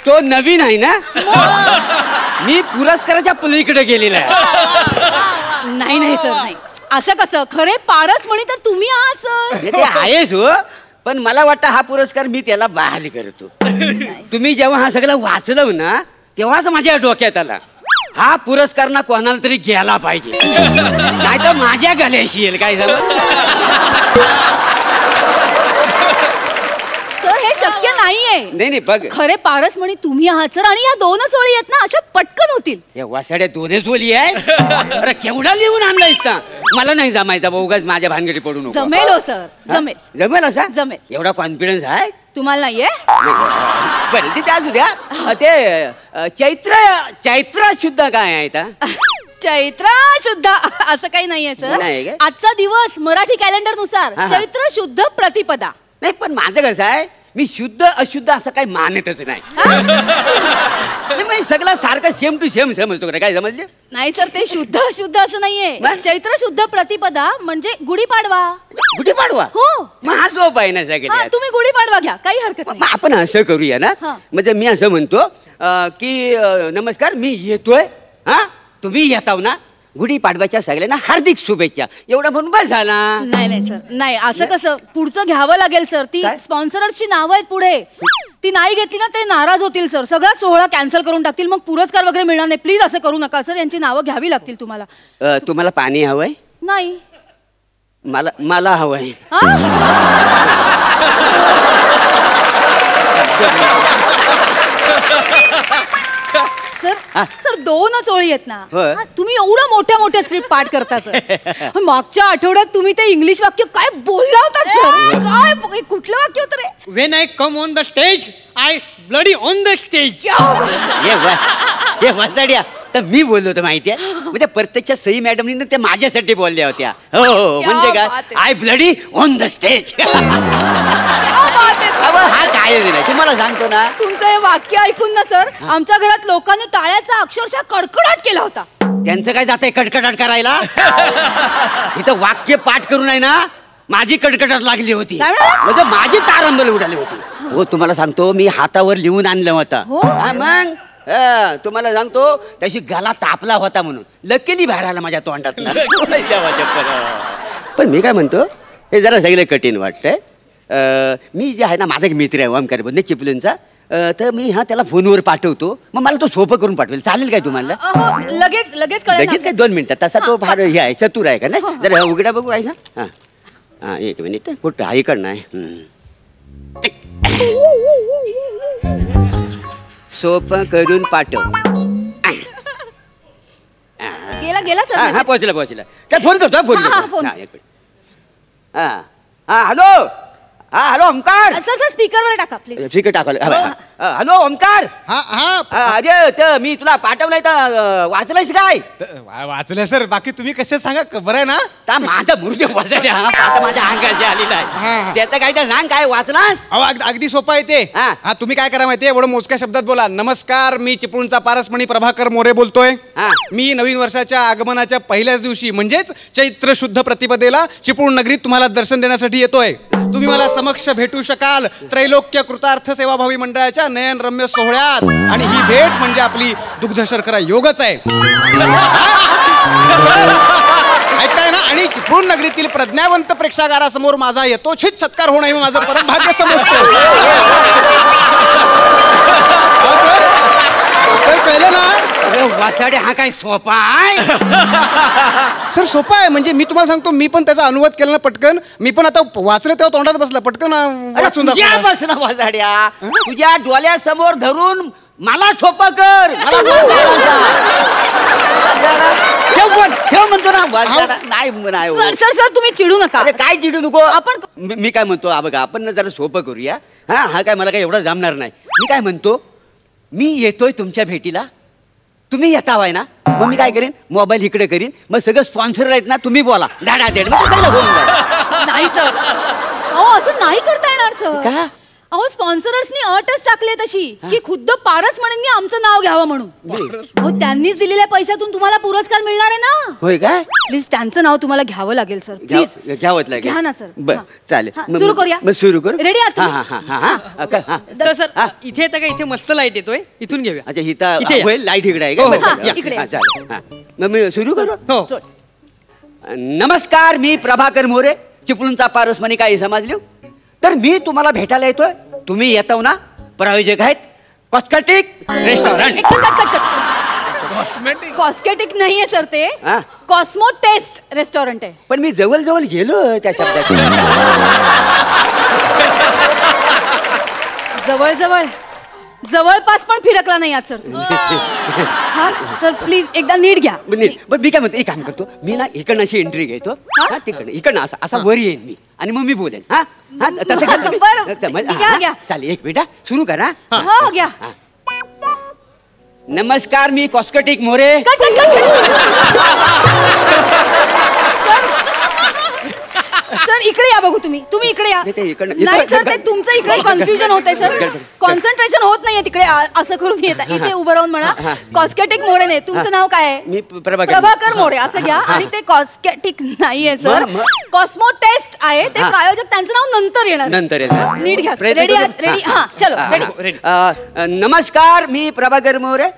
तो नवीन आहे ना. मी पुरस्काराच्या पलीकडे गेलेला आहे. नाही नाही सर, नाही. असं कसं? खरे पारसमणी तर तुम्ही आहात सर. ते आहेच हो, पण मला वाटतं हा पुरस्कार मी त्याला बहाल करतो. तुम्ही जेव्हा हा सगळं वाचलं ना तेव्हाच माझ्या डोक्यात आला हा पुरस्कार ना कोणाला तरी घ्यायला पाहिजे. नाही तर माझ्या गल्याशी येईल. काय झालं सर? हे शक्य नाहीये. नाही बघ, खरे पारसमणी तुम्ही आहात सर. आणि या 2च ओळी आहेत ना अशा पटकन होतील. या वासाड्या 2च ओळी आहेत. अरे केवढा लिहून आणलायस ना. मला नाही जमायचा भाऊ. उगाच माझ्या भानगडी पडू नको. जमेल हो सर, जमेल. जमेल असा? जमेल. एवढा कॉन्फिडन्स आहे तुम्हाला नाहीये? बरं ते असू द्या. ते चैत्र शुद्ध काय आहे? चैत्र शुद्ध असं काही नाहीये नाही सर. का? आजचा दिवस मराठी कॅलेंडर नुसार चैत्र शुद्ध प्रतिपदा. नाही पण माझं कसं आहे मी शुद्ध अशुद्ध असं काही मानतच नाही. सगळं सारखं सेम टू सेम समजतो. काय समजले? नाही सर, ते शुद्ध शुद्ध असं नाहीये. चैत्र शुद्ध प्रतिपदा म्हणजे गुढीपाडवा. गुढीपाडवा? हो. मग हा सोप आहे ना सगळ्यात. तुम्ही गुढीपाडवा घ्या, काही हरकत नाही. आपण असं करूया ना. म्हणजे मी असं म्हणतो की नमस्कार मी येतोय. हा तुम्ही येताव ना. गुढीपाडव्याच्या सगळ्यांना हार्दिक शुभेच्छा एवढा म्हणून बस झाला. नाही नाही सर, नाही. असं कसं? पुढचं घ्यावं लागेल सर. ती स्पॉन्सरची नावं आहेत पुढे. ती नाही घेतली ना ते नाराज होतील सर. सगळा सोहळा कॅन्सल करून टाकतील. मग पुरस्कार वगैरे मिळणार नाही. प्लीज असं करू नका सर. यांची नावं घ्यावी लागतील तुम्हाला. तुम्हाला पाणी हवंय? नाही. मला हवंय. सर 2च ओळी आहेत ना. तुम्ही एवढं मोठ्या मोठ्या स्क्रिप्ट पाठ करता सर. मागच्या आठवड्यात तुम्ही ते इंग्लिश वाक्य काय बोलला होता सर? काय कुठलं वाक्य होतं रे? When I come on the stage, I bloody on the stage. हे वाचाड्या तर मी बोललो होतो माहितीये. म्हणजे प्रत्यक्ष सई मॅडमनी ते माझ्यासाठी बोलल्या होत्या. हो म्हणजे काय I bloody on the stage. हा काय तुम्हाला सांगतो ना. तुमचं हे वाक्य ऐकून ना सर आमच्या घरात लोकांनी टाळ्याचा अक्षरशः कडकडाट केला होता. त्यांचं काय जातंय कडकडाट करायला? इथं वाक्य पाठ करून आहे ना माझी कडकडाट लागली होती. म्हणजे माझी तारंबल उडाली होती. हो तुम्हाला सांगतो मी हातावर लिहून आणलं होतं. मग तुम्हाला सांगतो त्याशी गला तापला होता म्हणून लकीली बाहेर आला माझ्या तोंडात. पण मी काय म्हणतो हे जरा सगळं कठीण वाटतंय. मी जे आहे ना माझा एक मित्र आहे ओमकार बोलणे चिपळूणचा. तर मी त्याला फोनवर पाठवतो. मग मला तो सोपं करून पाठवेल. चालेल काय तुम्हाला? लगेच लगेच काय 2 मिनिटात. तसा तो फार हे आहे चतुर आहे का नाही. जरा उघडा बघू आहे ना. हां 1 मिनिट. कुठं आहे का नाही. सोपं करून पाठव. गेला सर. हा पोहोचला. त्या फोन करतो. फोन. हा हॅलो. हा हॅलो ओमकार. सर सर स्पीकरवर टाका प्लीज. ठीक आहे टाकलं. हॅलो ओमकार. अरे मी तुला पाठवलंय तर वाचलंयस काय? वाचलं सर. बाकी तुम्ही कसे सांगा बरं आहे ना? माझा मूर्ती वाचल्या आता माझ्या अंगाचे आलेला आहे. त्याचं काय तर सांग काय वाचलास? अगदी सोपं आहे ते. हा तुम्ही काय करा माहितीये एवढं मोजक्या शब्दात बोला. नमस्कार मी चिपळूणचा पारसमणी प्रभाकर मोरे बोलतोय. मी नवीन वर्षाच्या आगमनाच्या पहिल्याच दिवशी म्हणजेच चैत्र शुद्ध प्रतिपदेला चिपळूण नगरीत तुम्हाला दर्शन देण्यासाठी येतोय. तुम्ही मला समक्ष भेटू शकाल त्रैलोक्य कृतार्थ सेवाभावी मंडळाच्या नयन रम्य सोहळ्यात. आणि ही भेट म्हणजे आपली दुग्ध शर्करा योगच आहे. ऐकताय ना? आणि चिपळूण नगरीतील प्रज्ञावंत प्रेक्षागारासमोर माझा यथोचित सत्कार होणं हे माझं परम भाग्य समजतं. कळलं ना? वासाडे हा काय सोपा आहे? सर सोपा आहे म्हणजे मी तुम्हाला सांगतो मी पण त्याचा अनुवाद केला ना पटकन. मी पण आता वाचलं तेव्हा तोंडात बसला पटकन वाचून बसला वासाड्या. तुझ्या डोळ्यासमोर धरून मला सोपं कर. ठेव म्हणतो ना वासाडा. नाही सर सर सर तुम्ही चिडू नका. अरे काय चिडू नको. आपण मी काय म्हणतो बघा आपण जरा सोपं करूया. हा काय मला काय एवढं जमणार नाही. मी काय म्हणतो मी येतोय तुमच्या भेटीला. तुम्ही येता हवाय ना? मग मी काय करीन मोबाईल इकडे करीन. मग सगळं स्पॉन्सर आहेत ना तुम्ही बोला धाडा देड नाही सर. अहो असं नाही करता येणार सर. का? अहो स्पॉन्सरर्सनी अटच टाकली तशी की खुद्द पारसमणींनी आमचं नाव घ्यावं म्हणून. अहो त्यांनीच दिलेल्या पैशातून तुम्हाला पुरस्कार मिळणार आहे ना. होय काय? प्लीज त्यांचं नाव तुम्हाला घ्यावं लागेल सर. प्लीज घ्यावंच लागेल. घ्या ना सर. बर चालेल सुरू करूया. मग सुरू करू. रेडी आहात? सर सर इथे येतं का? इथे मस्त लाईट येतोय इथून घेऊया. अच्छा इथं लाईट इकडे आहे का? इकडे. मग मी सुरू करू. हो. नमस्कार मी प्रभाकर मोरे चिपळूणचा पारसमणी काही समजलो. तर मी तुम्हाला भेटायला येतोय. तुम्ही येतो ना? प्रायोजक आहेत कॉस्मेटिक रेस्टॉरंट. कॉस्मेटिक नाहीये सर ते कॉस्मो टेस्ट रेस्टॉरंट आहे. पण मी जवळ जवळ गेलो त्या शब्दात. जवळ जवळ जवळपास पण फिरकला नाही आज सर. सर प्लीज एकदा नीट घ्या. पण मी काय म्हणतो एक काम करतो मी ना इकडनं अशी एंट्री घेतो. तिकडनं इकडनं असा वर येईन मी आणि मग मी बोलेन. हा तसं चालेल. एक मिनिट सुरू करा. हो घ्या. नमस्कार मी कॉस्मेटिक मोरे. सर इकडे या बघू. तुम्ही इकडे या. नाही सर ते तुमचं इकडे कन्फ्युजन होतंय सर. कॉन्सन्ट्रेशन होत नाहीये तिकडे. असं करून येतात इथे उभं राहून म्हणा कॉस्मेटिक मोरे नाही. तुमचं नाव काय आहे? मी प्रभाकर मोरे असं घ्या. आणि ते कॉस्मेटिक नाहीये सर कॉस्मो टेस्ट आहे. ते प्रायोजक त्यांचं नाव नंतर येणार. नीट घ्या. Ready ready. हा चलो रेडी. नमस्कार मी प्रभाकर मोरे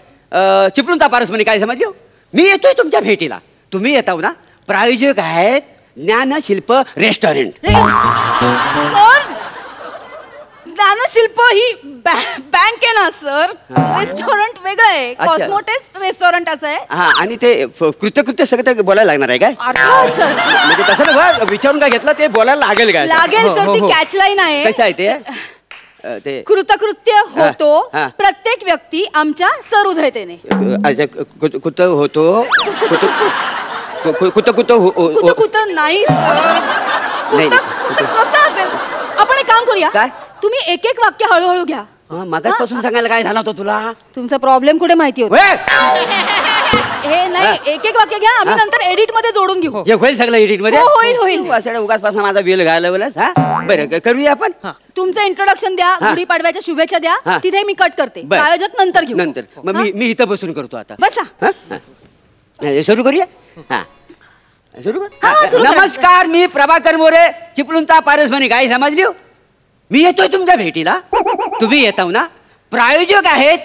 चिपळूणचा पारसमणी काय समजलो. मी येतोय तुमच्या भेटीला. तुम्ही येताव ना? प्रायोजक आहेत ज्ञानशिल्प रेस्टॉरंट. सर ज्ञानशिल्प ही बँक आहे ना सर. रेस्टॉरंट वेगळं आहे. कॉस्मो टेस्ट रेस्टॉरंट असं आहे. हा आणि ते कृत्य सगळं बोलायला लागणार आहे काय? अर्थात सर. म्हणजे तसं ना विचारून काय घेतलं ते बोलायला लागेल काय? लागेल सर. ती कॅच लाईन आहे. कसं आहे ते? कृतकृत्य होतो प्रत्येक व्यक्ती आमच्या सहृदयतेने. कुत होतो कुत नाही सर. कसं असेल? आपण एक काम करूया. काय? तुम्ही एक एक वाक्य हळूहळू घ्या. मगाचपासून सांगायला काय झाला होता तुला? तुमचा प्रॉब्लेम कुठे माहिती होता? हे नाही एक एक वाक्य घ्या. आम्ही नंतर एडिट मध्ये जोडून घेऊ. होईल सगळं एडिट मध्ये. होईल. उगाच पासून माझा वेल घालवलास. बरं करूया आपण. तुमचं इंट्रोडक्शन द्या. गुढीपाडव्याच्या शुभेच्छा द्या. तिथे मी कट करते. प्रायोजक नंतर घेऊ. नंतर मग मी इथं बसून करतो आता. बसा. सुरू करूया. सुरू कर. नमस्कार मी प्रभाकर मोरे चिपळूणचा पारसमणी काय समजलो. मी येतोय तुमच्या भेटीला. तुम्ही येताव ना? प्रायोजक आहेत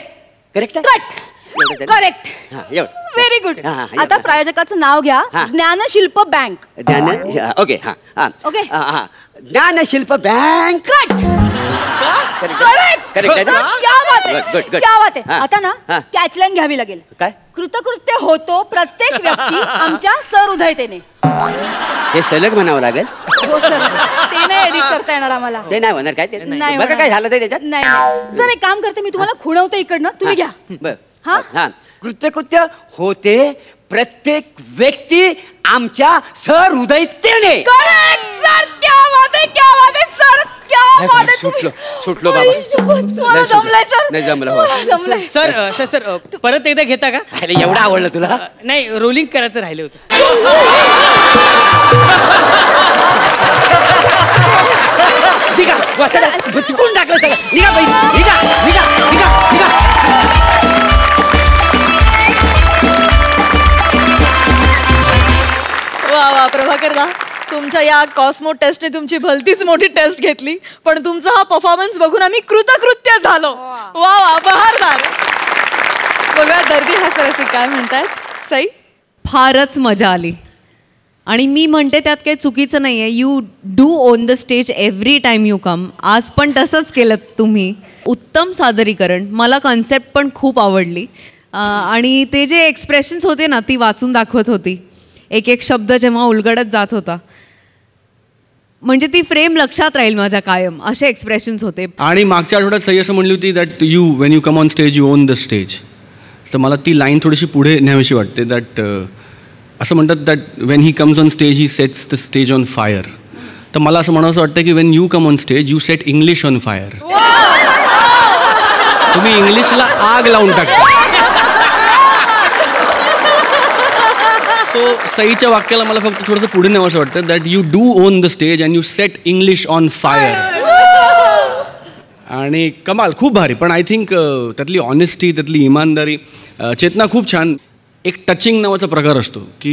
करेक्ट. करेक्ट. Very good. आता प्रायोजकाचं नाव घ्या. ज्ञानशिल्प बँक. ओके. ओके. ज्ञानशिल्प बँक. क्या बात आहे. आता ना कॅचलाईन घ्यावी लागेल. काय? कृतकृत्य होतो प्रत्येक व्यक्ती आमच्या सहृदयतेने. हे सलग म्हणावं लागेल. हो सर. ते नाही एडिट करता येणार आम्हाला. ते नाही होणार काय? नाही बघा काय झालं ते त्याच्यात. नाही सर एक काम करते मी तुम्हाला खुणवते इकडनं. तुम्ही घ्या. हा कृत्य होते प्रत्येक व्यक्ती आमच्या सहृदयतेने. Correct sir. क्या बात आहे. क्या बात आहे सर. क्या सुटलो बाबा. तुम्हाला जमलंय सर. नाही जमलं. तुम्हाला जमलंय. सर परत एकदा घेता का? अरे एवढं आवडलं तुला? नाही, रोलिंग करायचं राहिलं होतं. निघा वासडा, चुकून टाकलं सगळं. निघा बाई, निघा निघा निघा निघा. वा वा प्रभाकरदा, तुमच्या या कॉस्मो टेस्टने तुमची भलतीच मोठी टेस्ट घेतली, पण तुमचा हा परफॉर्मन्स बघून आम्ही कृतकृत्य झालो. वा वा बहारदार. बघा दर्दी हास्यरसिक काय म्हणतायत. सई, फारच मजा आली आणि मी म्हणते त्यात काही चुकीचं नाही आहे. You do on the stage every time you come. आज पण तसंच केलं तुम्ही. उत्तम सादरीकरण. मला कॉन्सेप्ट पण खूप आवडली आणि ते जे एक्सप्रेशन्स होते ना ती वाचून दाखवत होती. एक एक शब्द जेव्हा उलगडत जात होता, म्हणजे ती फ्रेम लक्षात राहील माझ्या कायम. असे एक्सप्रेशन्स होते. आणि मागच्या आठवड्यात सई असं म्हणली होती that you Wien you come on stage you on the stage. तर मला ती लाईन थोडीशी पुढे न्यावीशी वाटते. दॅट असं म्हणतात that when he comes on stage he sets the stage on fire. तर मला असं म्हणावं वाटतं की Wien you come on stage you set English on fire. तुम्ही इंग्लिशला आग लावून टाकता. सो सईच्या वाक्याला मला फक्त थोडंसं पुढे न्यावं वाटतं that you do on the stage and you set English on fire. आणि कमाल, खूप भारी. पण आय थिंक त्यातली ऑनेस्टी, त्यातली इमानदारी, चेतना खूप छान. एक टचिंग नावाचा प्रकार असतो की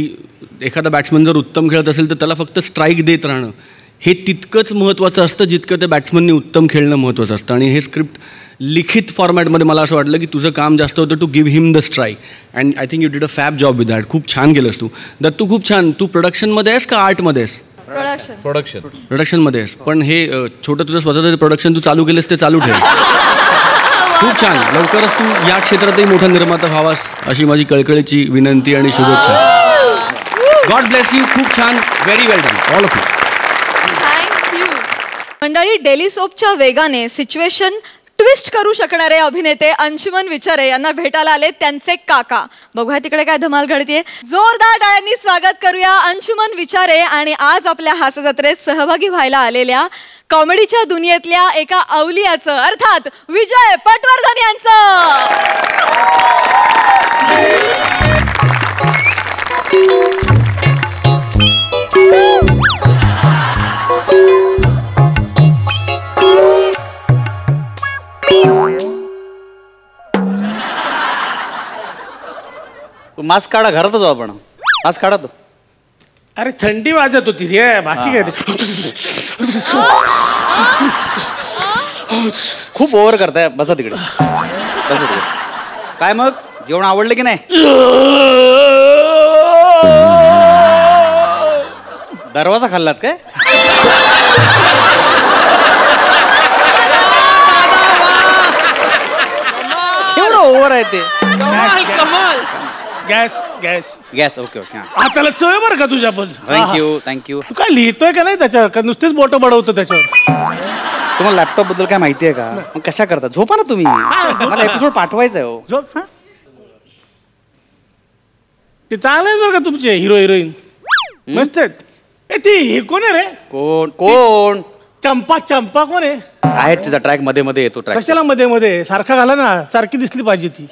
एखादा बॅट्समन जर उत्तम खेळत असेल तर त्याला फक्त स्ट्राईक देत राहणं हे तितकंच महत्त्वाचं असतं जितकं त्या बॅट्समननी उत्तम खेळणं महत्त्वाचं असतं. आणि हे स्क्रिप्ट लिखित फॉर्मॅटमध्ये मला असं वाटलं की तुझं काम जास्त होतं to give him the strike. And I think you did a fab job with that. खूप छान केलंस तू. तू खूप छान. तू प्रोडक्शनमध्ये आहेस का आर्टमध्ये आहेस? प्रोडक्शनमध्ये आहेस. पण हे छोटं तुझं स्वतःचं प्रोडक्शन तू चालू केलंस ते चालू ठेव. खूप छान. लवकरच तू या क्षेत्रातही मोठा निर्माता व्हावास अशी माझी कळकळीची विनंती आणि शुभेच्छा. God bless you. खूप छान. Very well done all of you. Thank you. मंडळी, डेली सोपच्या वेगाने सिच्युएशन ट्विस्ट करू शकणारे अभिनेते अंशुमन विचारे यांना भेटायला आले त्यांचे काका. बघूया तिकडे काय धमाल घडतीये. जोरदार टाळ्यांनी स्वागत करूया अंशुमन विचारे आणि आज आपल्या हास्यजत्रेत सहभागी व्हायला आलेल्या कॉमेडीच्या दुनियेतल्या एका अवलियाचं, अर्थात विजय पटवर्धन यांचं. मास्क काढा, घरात जाऊ आपण. मास्क काढा तो. अरे थंडी वाजत होती रे, बाकी काय. खूप ओव्हर करताय. बसा तिकडे, बसा तिकडे. काय मग जेवण आवडलं की नाही? दरवाजा खाल्लात काय? एवढं ओव्हर आहे ते. Gas gas gas. Okay okay. हाताला चव बरं का तुझ्या पण. Thank you thank you. तू काय लिहितोय का नाही त्याच्यावर, का नुसतेच बोटं बडवतो त्याच्यावर? तुम्हाला लॅपटॉप बद्दल काय माहिती आहे का? मग कशा करता? झोपा ना तुम्ही. मला एपिसोड पाठवायचा आहे. हो झोप. ते चांगले आहेत बरं का तुमचे हिरो हिरोईन, मस्त आहेत. ए ती हे कोण आहे रे? कोण कोण? चंपा. चंपा कोण आहे? आहे तिचा ट्रॅक मध्ये मध्ये येतो. ट्रॅक कशाला मध्ये मध्ये? सारखा घाला ना, सारखी दिसली पाहिजे ती.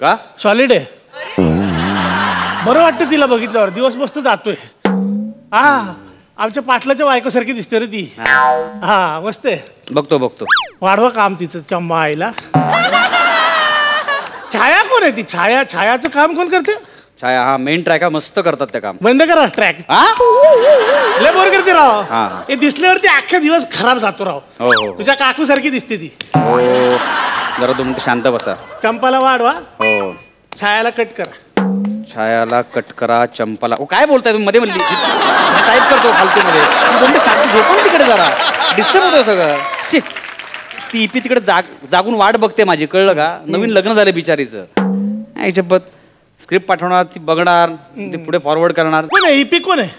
का? सॉलिड आहे. बरं वाटतं तिला बघितल्यावर. दिवस मस्त जातोय. हा, आमच्या पाटलाच्या बायकोसारखी दिसते रे ती. हा मस्त आहे. बघतो बघतो. वाढवा काम तिचं. चंबा आईला. छाया कोण आहे ती? छाया. छायाचं काम कोण करते? छाया. हा मेन ट्रॅक हा. मस्त करतात त्या काम. बंद करा ट्रॅक. लय बोर करते राव. हे दिसल्यावरती अख्खा दिवस खराब जातो राव. हो हो. तुझ्या काकू सारखी दिसते ती. हो जरा तुम्ही शांत बसा. चंपाला वाढवा. हो. छायाला कट करा. छायाला कट करा. चंपाला. काय बोलताय तुम्ही मध्ये मध्ये? टाईप करतो फालतू मध्ये. तुम्ही शांत झोपून तिकडे जरा. डिस्टर्ब होतं सगळं. ती इपी तिकडे जागून वाट बघते माझी, कळलं का? नवीन लग्न झालं बिचारीचं. याच्याबद्दल स्क्रिप्ट पाठवणार, ती बघणार, ते पुढे फॉरवर्ड करणार. कोण आहे इपी? कोण आहे?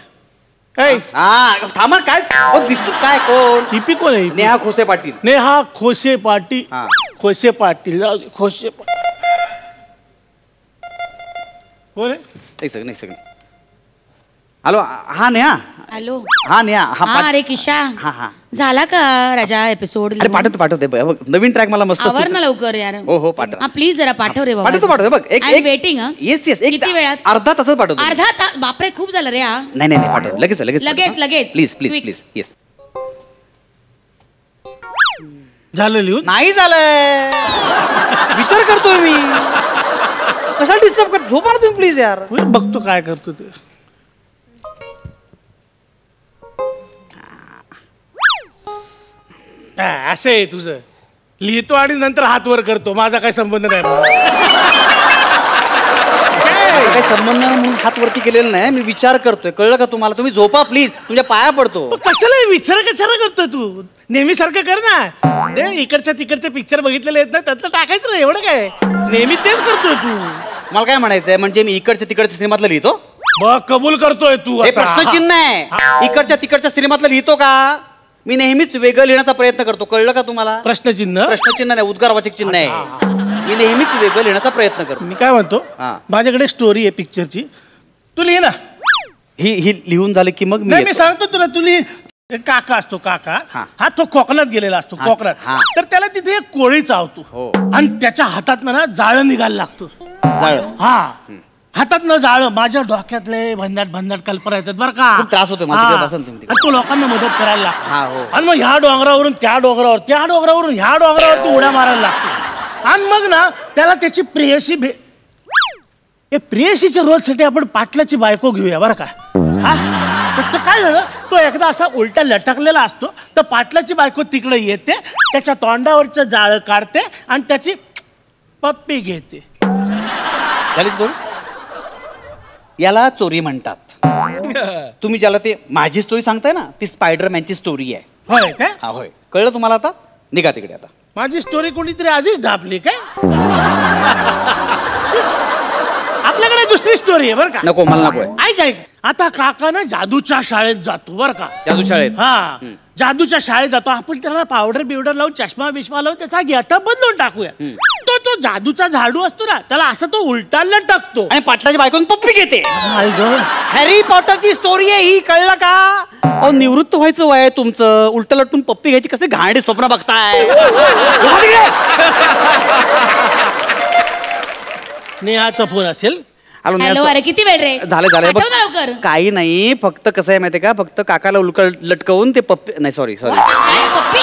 थांबा. काय दिसत काय? कोण इपी? कोण आहे? नेहा खोसे पाटील. नेहा खोसे पाटील. खोसे पाटील. खोसे कोण आहे? एक सेकंड. हॅलो. हा नेहा. हॅलो. हा नेहा. हा रे किशा. हा हा. झाला का राजा एपिसोड? अरे पाठवते बघ, नवीन ट्रॅक मला मस्त आवर ना लवकर यार. हो पाठव. प्लीज जरा पाठव रे बाबा. पाठवतो बघ. एक वेटिंग. येस किती वेळात? अर्धा तासच पाठवतो. अर्धा तास? बापरे खूप झालं रे. नाही पाठव लगेच लगेच प्लीज येस. झालं लिहून? नाही झालंय. विचार करतोय मी. कशाला डिस्टर्ब कर? झोपा तुम्ही प्लीज यार. बघतो काय करतो ते. असं आहे तुझं. लिहितो आणि नंतर हात वर करतो. माझा काय संबंध नाही. काही संबंध म्हणून हात वरती केलेला नाही. मी विचार करतोय. कळलं का तुम्हाला? तुम्ही झोपा प्लीज. तुमच्या पाया पडतो. कशाला विचार कशाला करतोय तू? नेहमी सारखं कर ना. ते इकडच्या तिकडचे पिक्चर बघितलेले आहेत ना, त्यातलं टाकायचं ना. एवढं काय नेहमी तेच करतोय तू? मला काय म्हणायचंय, म्हणजे मी इकडच्या तिकडच्या सिनेमातलं लिहितो? बघ कबूल करतोय तू. हे प्रश्नचिन्ह आहे. इकडच्या तिकडच्या सिनेमातलं लिहितो का? मी नेहमीच वेगळं लिहिण्याचा प्रयत्न करतो. कळलं का तुम्हाला? प्रश्नचिन्ह नाही, उद्गारवाचक चिन्ह आहे. मी नेहमीच वेगळं लिहिण्याचा प्रयत्न करतो. मी काय म्हणतो, माझ्याकडे स्टोरी आहे पिक्चरची. तू लिहि ना. ही लिहून झाली की मग मी सांगतो तुला. तू लिहि. काका असतो. काका हा तो कोकणात गेलेला असतो. कोकणात तर त्याला तिथे एक कोळी चावतो आणि त्याच्या हातात ना जाळं निघायला लागतो. हातात न जाळं. माझ्या डोक्यातले भन्नाट कल्पना येतात बरं का. त्रास होतो. तो लोकांना मदत करायला लागतो. आणि मग ह्या डोंगरावरून त्या डोंगरावर, त्या डोंगरावरून ह्या डोंगरावर तो उड्या मारायला लागतो. आणि मग ना त्याला त्याची प्रेयसी प्रेयसीच्या रोलसाठी आपण पाटलाची बायको घेऊया बरं का. तर काय झालं, तो एकदा असा उलटा लटकलेला असतो. तर पाटलाची बायको तिकडे येते, त्याच्या तोंडावरचं जाळं काढते आणि त्याची पप्पी घेते. याला चोरी म्हणतात. तुम्ही ज्याला ते माझी स्टोरी सांगताय ना, ती स्पायडरमॅनची स्टोरी आहे. होय काय? होय. कळलं तुम्हाला आता? निघा तिकडे आता. माझी स्टोरी कोणीतरी आधीच ढापली काय? आपल्याकडे दुसरी स्टोरी आहे बरं का. नको, मला नको. ऐक. आता काका ना जादूच्या शाळेत जातो बरं का. जादू शाळेत? जादूच्या शाळेत जातो. आपण त्याला पावडर बिवडर लावून, चष्मा बिष्मा लावून त्याचा गेटअप बदलून टाकूया. तो जादूचा झाडू असतो ना, त्याला असं तो उलटा लटकतो आणि पाटलाची बायकोन पप्पी घेते. हॅरी पॉटरची स्टोरी आहे ही. कळलं का? निवृत्त व्हायचं वय तुमचं. उलट लटून पप्पी घ्यायची कसे घाणेरडे स्वप्न बघताय. नेहाचा फोन असेल. हॅलो. अरे किती वेळ रे? झालं. काही नाही, फक्त कसं आहे माहितीये का, फक्त काकाला लटकवून ते पप्पी. नाही सॉरी पप्पी.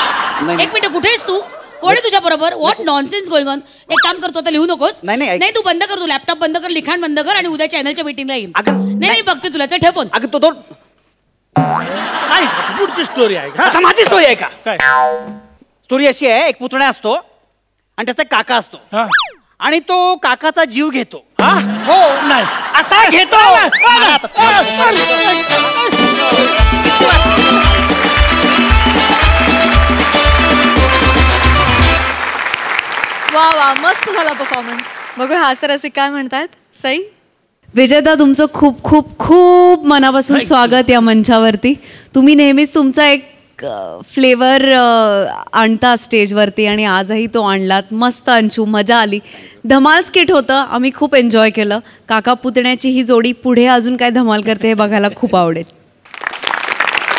एक मिनिट, कुठे आहेस तू? कोण आहे तुझ्या बरोबर? What nonsense going on. एक काम करतो, आता लिहू नकोस. नाही तू बंद कर. तू लॅपटॉप बंद कर, लिखाण बंद कर आणि उद्या चॅनलच्या मीटिंगला ये. नाही बघते तुला. ठेव फोन. अगं तो पुढची स्टोरी आहे. आता माझी स्टोरी आहे का? स्टोरी अशी आहे, एक पुतण्या असतो आणि त्याचा काका असतो आणि तो काकाचा जीव घेतो. हो नाही आता घेतो. वा मस्त झाला परफॉर्मन्स. बघू हास्यरसिक काय म्हणतात. सई. विजेता, तुमचं खूप खूप खूप मनापासून स्वागत या मंचावरती. तुम्ही नेहमीच तुमचा एक फ्लेवर आणता स्टेजवरती आणि आजही तो आणलात. मस्त अंशू, मजा आली. धमाल स्किट होतं. आम्ही खूप एन्जॉय केलं. काका पुतण्याची ही जोडी पुढे अजून काय धमाल करते हे बघायला खूप आवडेल.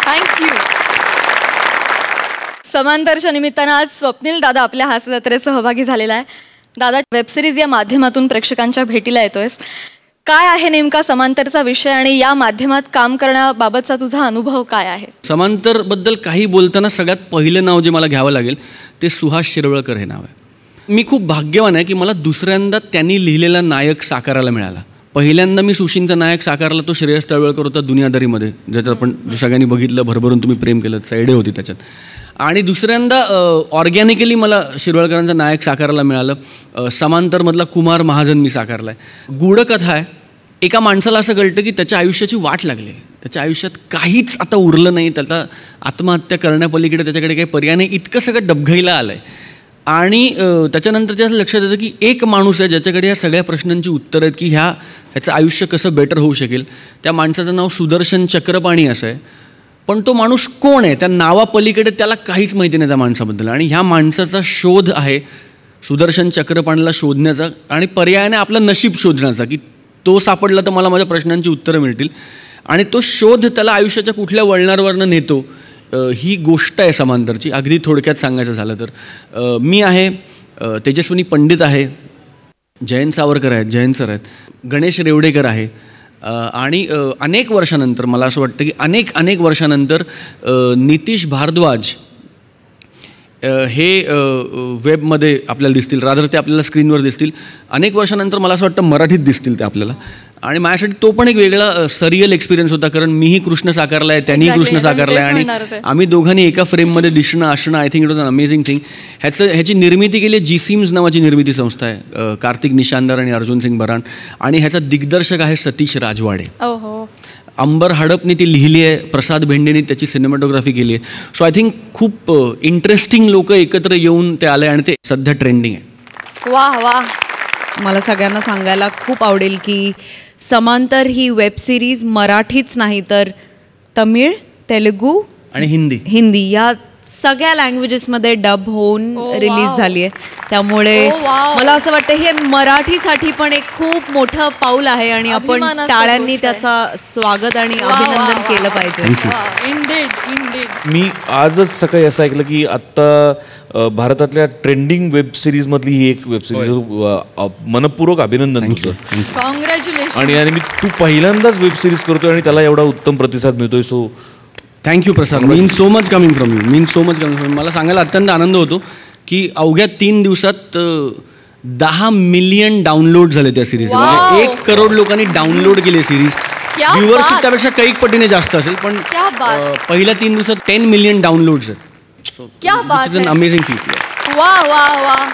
थँक्यू. समांतरच्या निमित्तानं आज स्वप्नील दादा आपल्या हास्यजत्रेत सहभागी झालेला आहे. दादा, वेबसिरीज या माध्यमातून प्रेक्षकांच्या भेटीला येतोयस. काय आहे नेमका समांतरचा विषय आणि या माध्यमात काम करण्याबाबतचा तुझा अनुभव काय आहे? समांतर बद्दल काही बोलताना सगळ्यात पहिलं नाव जे मला घ्यावं लागेल ते सुहास शिरवळकर हे नाव आहे. मी खूप भाग्यवान आहे की मला दुसऱ्यांदा त्यांनी लिहिलेला नायक साकारायला मिळाला. पहिल्यांदा मी सुशींचा नायक साकारला तो श्रेयस तळवळकर होता दुनियादारीमध्ये, ज्याच्यात आपण सगळ्यांनी बघितलं, भरभरून तुम्ही प्रेम केलं, साईडे होती त्याच्यात. आणि दुसऱ्यांदा ऑर्गॅनिकली मला शिरवळकरांचा नायक साकारायला मिळालं. समांतरमधला कुमार महाजन मी साकारला आहे. गूढकथा आहे. एका माणसाला असं कळतं की त्याच्या आयुष्याची वाट लागली. त्याच्या आयुष्यात काहीच आता उरलं नाही. त्याचा आत्महत्या करण्यापलीकडे त्याच्याकडे काही पर्याय नाही. इतकं सगळं डबघाईला आलं आहे. आणि त्याच्यानंतर त्याचं लक्षात येतं की एक माणूस आहे ज्याच्याकडे या सगळ्या प्रश्नांची उत्तरं आहेत की ह्याचं आयुष्य कसं बेटर होऊ शकेल. त्या माणसाचं नाव सुदर्शन चक्रपाणी असं आहे. पण तो माणूस कोण आहे त्या नावापलीकडे त्याला काहीच माहिती नाही त्या माणसाबद्दल. आणि ह्या माणसाचा शोध आहे सुदर्शन चक्रपाणीला शोधण्याचा आणि पर्यायाने आपलं नशीब शोधण्याचा, की तो सापडला तर मला माझ्या प्रश्नांची उत्तरं मिळतील. आणि तो शोध त्याला आयुष्याच्या कुठल्या वळणावरनं नेतो ही गोष्ट आहे समांतरची. अगदी थोडक्यात सांगायचं झालं तर मी आहे, तेजस्विनी पंडित आहे, जयंत सावरकर आहेत, जयंत सर आहेत, गणेश रेवडेकर आहे आणि अनेक वर्षानंतर मला असं वाटतं की अनेक वर्षानंतर नितीश भारद्वाज हे वेबमध्ये आपल्याला दिसतील, रादर ते आपल्याला स्क्रीनवर दिसतील. अनेक वर्षानंतर मला असं वाटतं मराठीत दिसतील ते आपल्याला. आणि माझ्यासाठी तो पण एक वेगळा सरियल एक्सपिरियन्स होता, कारण मीही कृष्ण साकारला आहे, त्यांनीही कृष्ण साकारला आहे आणि आम्ही दोघांनी एका फ्रेममध्ये दिसणं असणं, I think it was an amazing thing. ह्याची निर्मिती केली जी सिम्स नावाची निर्मिती संस्था आहे, कार्तिक निशांदर आणि अर्जुन सिंग बरान, आणि ह्याचा दिग्दर्शक आहे सतीश राजवाडे. अंबर हडपने ती लिहिली आहे, प्रसाद भेंडेने त्याची सिनेमॅटोग्राफी केली आहे. सो आय थिंक खूप इंटरेस्टिंग लोक एकत्र येऊन ते आले आणि ते सध्या ट्रेंडिंग आहे. वाह वाह. मला सगळ्यांना सांगायला खूप आवडेल की समांतर ही वेब सिरीज मराठीच नाही तर तमिळ, तेलुगू आणि हिंदी या सगळ्या लँग्वेजेसमध्ये डब होऊन रिलीज झाली आहे. त्यामुळे मला असं वाटतं हे मराठीसाठी पण एक खूप मोठं पाऊल आहे आणि आपण टाळ्यांनी त्याचा स्वागत आणि अभिनंदन केलं पाहिजे. मी आजच सकाळी असं ऐकलं की आत्ता भारतातल्या ट्रेंडिंग वेब सिरीज मधली ही एक वेब सिरीज. मनपूर्वक अभिनंदन तुझं. कॉंग्रॅच्युलेशन. आणि मी तू पहिल्यांदाच वेब सिरीज करतोय आणि त्याला एवढा उत्तम प्रतिसाद मिळतोय. So thank you Prasad. Mean so much coming from you. मला सांगायला अत्यंत आनंद होतो की अवघ्या 3 दिवसात 10 मिलियन डाउनलोड झाले त्या सिरीज. म्हणजे 1 करोड लोकांनी डाउनलोड केले सिरीज. व्ह्युअरशिप त्यापेक्षा काही पटीने जास्त असेल, पण पहिल्या 3 दिवसात 10 मिलियन डाउनलोड्स आहेत. क्या बात है. Amazing feet. वाह वाह वाह.